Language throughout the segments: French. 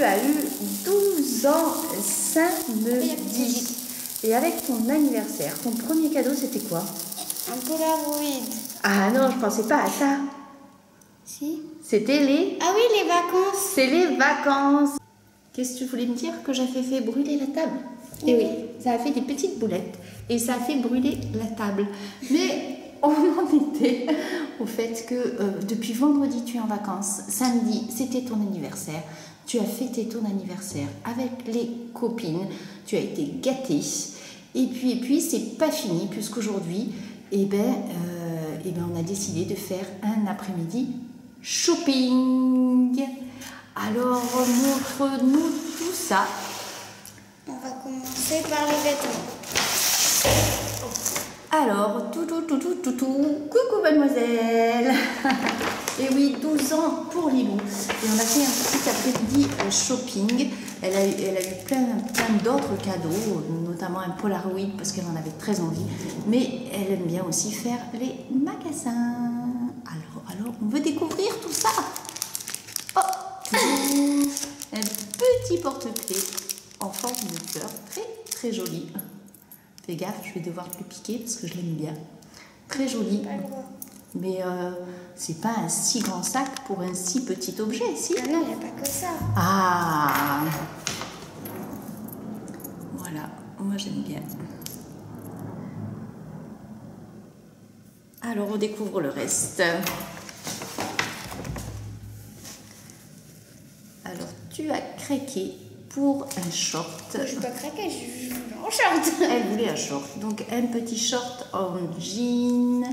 as eu 12 ans samedi. Et avec ton anniversaire, ton premier cadeau, c'était quoi? Un Polaroid. Ah non, je pensais pas à ça. Si. C'était les... Ah oui, les vacances. C'est les vacances. Qu'est-ce que tu voulais me dire? Que j'avais fait brûler la table? Eh oui, ça a fait des petites boulettes et ça a fait brûler la table. Mais on en était au fait que depuis vendredi, tu es en vacances. Samedi, c'était ton anniversaire. Tu as fêté ton anniversaire avec les copines. Tu as été gâtée. Et puis c'est pas fini puisqu'aujourd'hui, on a décidé de faire un après-midi shopping. Alors, montre-nous tout ça. On va commencer par les vêtements. Alors, coucou mademoiselle. Et oui, 12 ans pour Lilou. Et on a fait un petit après-midi shopping. Elle a eu plein d'autres cadeaux, notamment un Polaroid parce qu'elle en avait très envie. Mais elle aime bien aussi faire les magasins. Alors, on veut découvrir tout ça. Oh, un petit porte-clés en forme de fleur, très joli. Fais gaffe, je vais devoir te le piquer parce que je l'aime bien. Très joli. Mais c'est pas un si grand sac pour un si petit objet, si? Ah non, il n'y a pas que ça. Ah! Voilà, moi j'aime bien. Alors on découvre le reste. Alors tu as craqué pour un short. Je n'ai pas craqué, je voulais un short. Elle voulait un short. Donc un petit short en jean.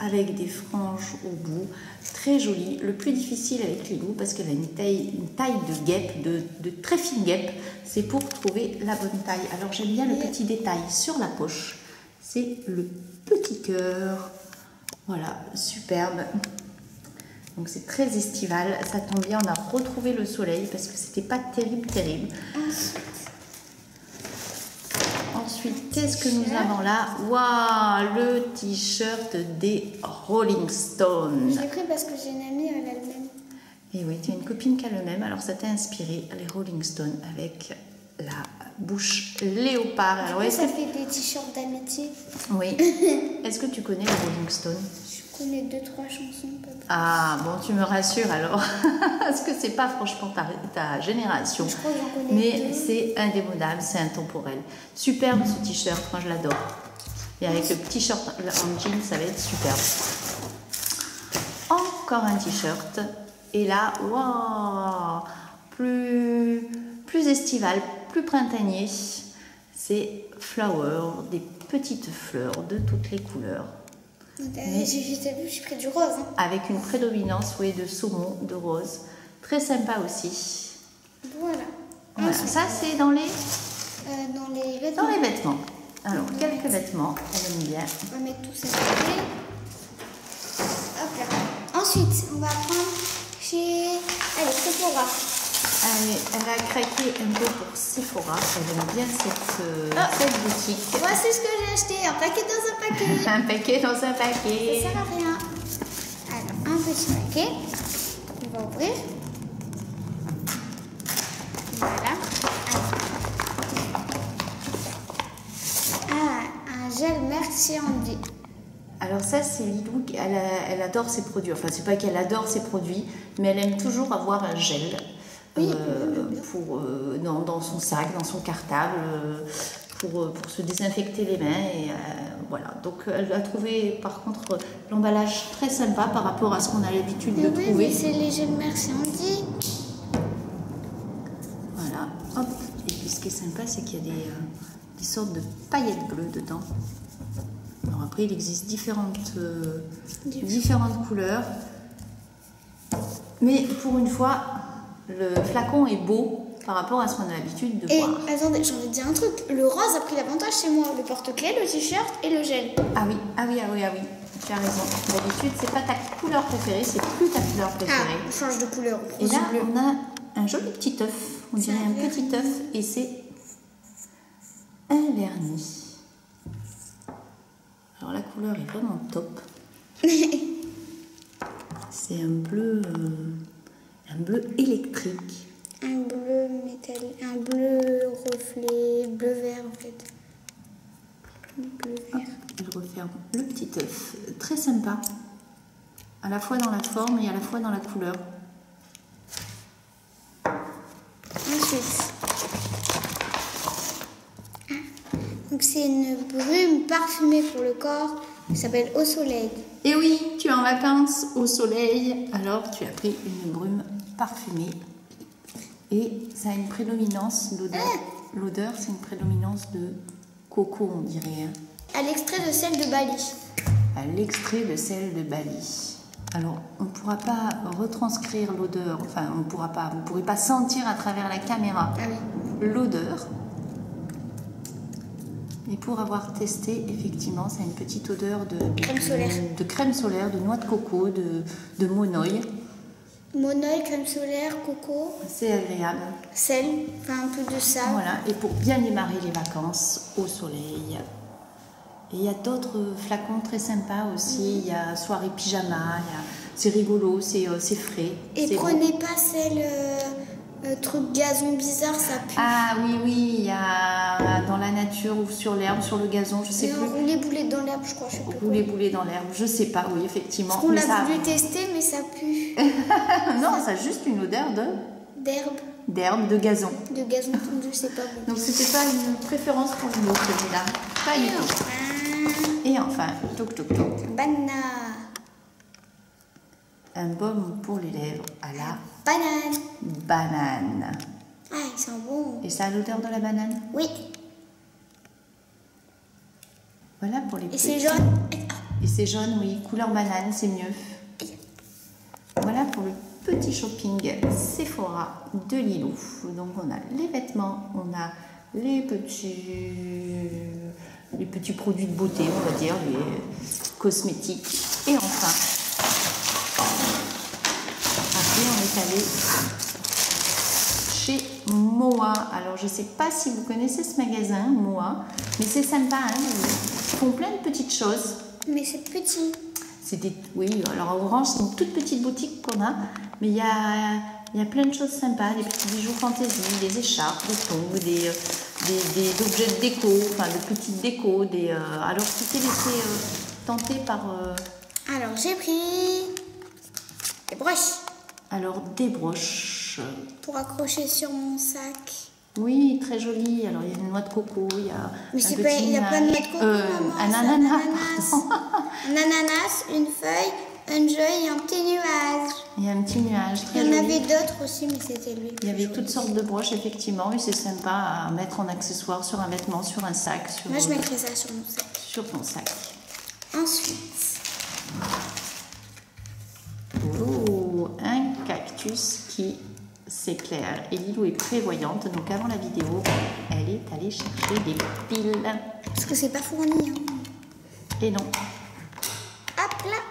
Avec des franges au bout. Très joli. Le plus difficile avec Lilou parce qu'elle a une taille de guêpe, de très fine guêpe. C'est pour trouver la bonne taille. Alors j'aime bien le petit détail sur la poche. C'est le petit cœur. Voilà, superbe. Donc c'est très estival, ça tombe bien, on a retrouvé le soleil parce que c'était pas terrible. Ensuite, qu'est-ce que nous avons là? Waouh, le t-shirt des Rolling Stones. Je l'ai pris parce que j'ai une amie, elle a le même. Et oui, tu as une copine qui a le même, alors ça t'a inspiré, les Rolling Stones avec la bouche léopard. Alors, ça fait des t-shirts d'amitié. Oui. Est-ce que tu connais les Rolling Stones? Je connais 2-3 chansons. Ah, bon, tu me rassures alors. Parce que c'est pas franchement ta génération. Je crois que j'en connais mais c'est indémodable, c'est intemporel. Superbe ce t-shirt, moi je l'adore. Et avec le petit short en jean, ça va être superbe. Encore un t-shirt. Et là, waouh, plus estival, plus printanier. C'est flower, des petites fleurs de toutes les couleurs. J'ai pris du rose. Hein. Avec une prédominance de saumon, de rose. Très sympa aussi. Voilà. Ça, c'est dans les vêtements. Dans les vêtements. Alors, quelques vêtements, on aime bien. On va mettre tout ça de côté. Hop là. Ensuite, on va prendre chez... Allez, Sephora. Allez, elle a craqué un peu pour Sephora. Elle aime bien cette boutique. Voici ce que j'ai acheté. Un paquet dans un paquet. Un paquet dans un paquet. Ça sert à rien. Alors, un petit paquet. On va ouvrir. Voilà. Un gel Merci Andy. Alors ça, c'est Lilou, elle adore ses produits. Enfin, c'est pas qu'elle adore ses produits, mais elle aime toujours avoir un gel dans son sac, dans son cartable, pour se désinfecter les mains. Et voilà. Donc, elle a trouvé, par contre, l'emballage très sympa par rapport à ce qu'on a l'habitude de trouver. Oui, c'est les gels Merci Andy. Voilà. Hop. Et puis, ce qui est sympa, c'est qu'il y a des sortes de paillettes bleues dedans. Alors après, il existe différentes couleurs. Mais pour une fois, le flacon est beau par rapport à ce qu'on a l'habitude de voir. Et attendez, j'ai envie de dire un truc. Le rose a pris l'avantage chez moi. Le porte-clés, le t-shirt et le gel. Ah oui. Tu as raison. D'habitude, c'est pas ta couleur préférée, c'est plus ta couleur préférée. On change de couleur. Et là, on a un joli petit œuf. On dirait un petit œuf. Et c'est un vernis. Alors la couleur est vraiment top. C'est un bleu électrique. Un bleu vert en fait. Bleu vert. Je referme le petit œuf. Très sympa. À la fois dans la forme et à la fois dans la couleur. Ensuite, donc c'est une brume parfumée pour le corps qui s'appelle Au Soleil. Et oui, tu es en vacances au soleil, alors tu as pris une brume parfumée. Et ça a une prédominance, l'odeur. L'odeur, c'est une prédominance de coco, on dirait. Hein. À l'extrait de sel de Bali. À l'extrait de sel de Bali. Alors, on ne pourra pas retranscrire l'odeur, enfin, vous ne pourrez pas sentir à travers la caméra l'odeur. Et pour avoir testé, effectivement, ça a une petite odeur de crème solaire. De crème solaire, de noix de coco, de monoï. Monoï, crème solaire, coco. C'est agréable. Sel, enfin un peu de sable. Voilà, et pour bien démarrer les vacances au soleil. Et il y a d'autres flacons très sympas aussi. Il y a soirée pyjama, c'est rigolo, c'est frais. Et prenez pas celle truc gazon bizarre, ça pue. Ah oui, il y a dans la nature ou sur l'herbe, sur le gazon, je sais plus. Rouler boulet dans l'herbe, je crois. Rouler boulet dans l'herbe, je sais pas, oui, effectivement. Parce qu'on l'a voulu tester, mais ça pue. Non, ça a juste une odeur d'herbe, de gazon. De gazon, je sais pas. Donc c'était pas une préférence pour nous, celui-là. Pas du tout. Et enfin, toc toc toc. Banana. Un baume pour les lèvres à la banane. Ah, ils sont bons. Et ça a l'odeur de la banane? Oui. Voilà pour les petits. Et c'est jaune? Et c'est jaune, oui. Couleur banane, c'est mieux. Voilà pour le petit shopping Sephora de Lilou. Donc on a les vêtements, on a les petits produits de beauté, on va dire, les cosmétiques. Et enfin, après on est allé chez Moa. Alors je ne sais pas si vous connaissez ce magasin, Moa, mais c'est sympa, hein, ils font plein de petites choses. Mais c'est petit. Oui, alors à Orange, c'est une toute petite boutique qu'on a, mais il y a plein de choses sympas, des petits bijoux fantaisie, des écharpes, des tongs, des objets de déco, enfin de petites décos. Alors tu t'es laissé tenter par... Alors j'ai pris des broches. Alors des broches. Pour accrocher sur mon sac. Oui, très joli. Alors il y a une noix de coco, il y a mais il y a pas de noix de coco, maman, un ananas. Un ananas, une feuille, un jeu et un petit nuage. Il y a un petit nuage. Il y en avait d'autres aussi, mais c'était lui. Il y avait toutes sortes de broches, effectivement, et c'est sympa à mettre en accessoire sur un vêtement, sur un sac. Moi, je mettrais ça sur mon sac. Sur ton sac. Ensuite. Oh, un cactus qui s'éclaire. Et Lilou est prévoyante, donc avant la vidéo, elle est allée chercher des piles. Parce que c'est pas fourni. Hein. Et non. Hop là.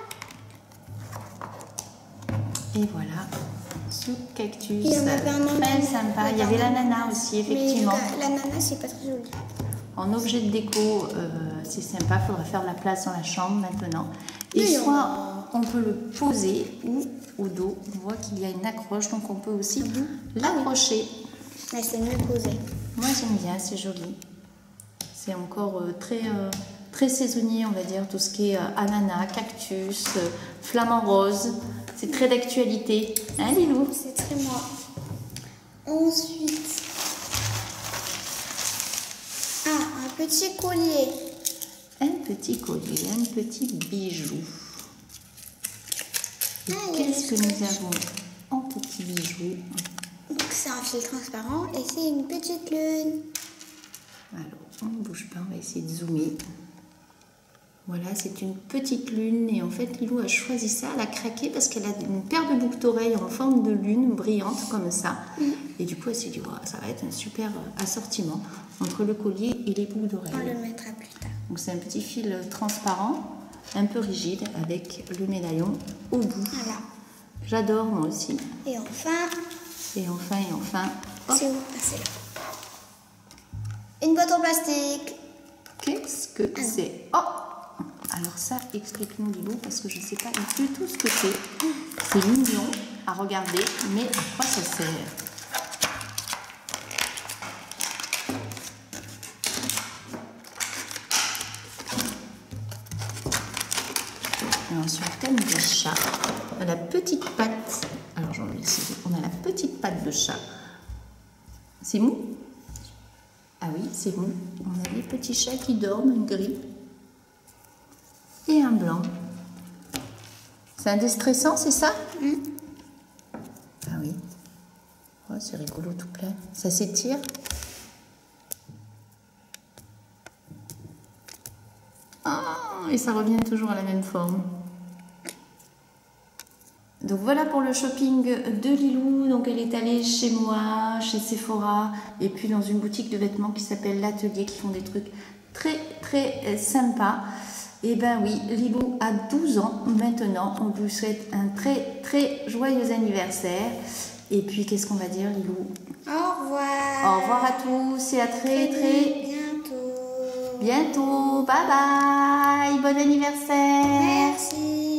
Et voilà, ce cactus. Il y en avait un très sympa. Il y avait l'ananas aussi, effectivement. Mais l'ananas, c'est pas très joli. En objet de déco, c'est sympa. Il faudra faire de la place dans la chambre maintenant. Et soit on peut le poser ou au dos. On voit qu'il y a une accroche, donc on peut aussi l'accrocher. Mais c'est mieux posé. Moi, j'aime bien, c'est joli. C'est encore très saisonnier, on va dire, tout ce qui est ananas, cactus, flamant rose. C'est très d'actualité. Hein, Lilou? C'est très moi. Ensuite, un petit collier. Un petit collier, un petit bijou. Qu'est-ce que nous avons en petit bijou? Donc, c'est un fil transparent et c'est une petite lune. Alors, on ne bouge pas, on va essayer de zoomer. Voilà, c'est une petite lune et en fait Lilou a choisi ça, elle a craqué parce qu'elle a une paire de boucles d'oreilles en forme de lune brillante comme ça. Et du coup elle s'est dit, wow, ça va être un super assortiment entre le collier et les boucles d'oreilles. On le mettra plus tard. Donc c'est un petit fil transparent, un peu rigide avec le médaillon au bout. Voilà. J'adore moi aussi. Et enfin. Et enfin. C'est où? C'est là. Une boîte en plastique. Qu'est-ce que c'est? Oh! Alors ça, explique-nous Lilou, parce que je ne sais pas du tout ce que c'est. C'est mignon à regarder, mais à quoi ça sert? Et ensuite, thème de chat. On a la petite patte. Alors, j'en vais essayer. On a la petite patte de chat. C'est mou? Ah oui, c'est mou. On a des petits chats qui dorment, un gris et un blanc. C'est un déstressant, c'est ça? Ah oui. Oh, c'est rigolo tout plein. Ça s'étire. Oh, et ça revient toujours à la même forme. Donc voilà pour le shopping de Lilou. Donc elle est allée chez moi, chez Sephora, et puis dans une boutique de vêtements qui s'appelle l'Atelier, qui font des trucs très sympas. Et ben oui, Lilou a 12 ans maintenant. On vous souhaite un très joyeux anniversaire. Et puis qu'est-ce qu'on va dire, Lilou? Au revoir. Au revoir à tous et à très bientôt. Bye bye. Bon anniversaire. Merci.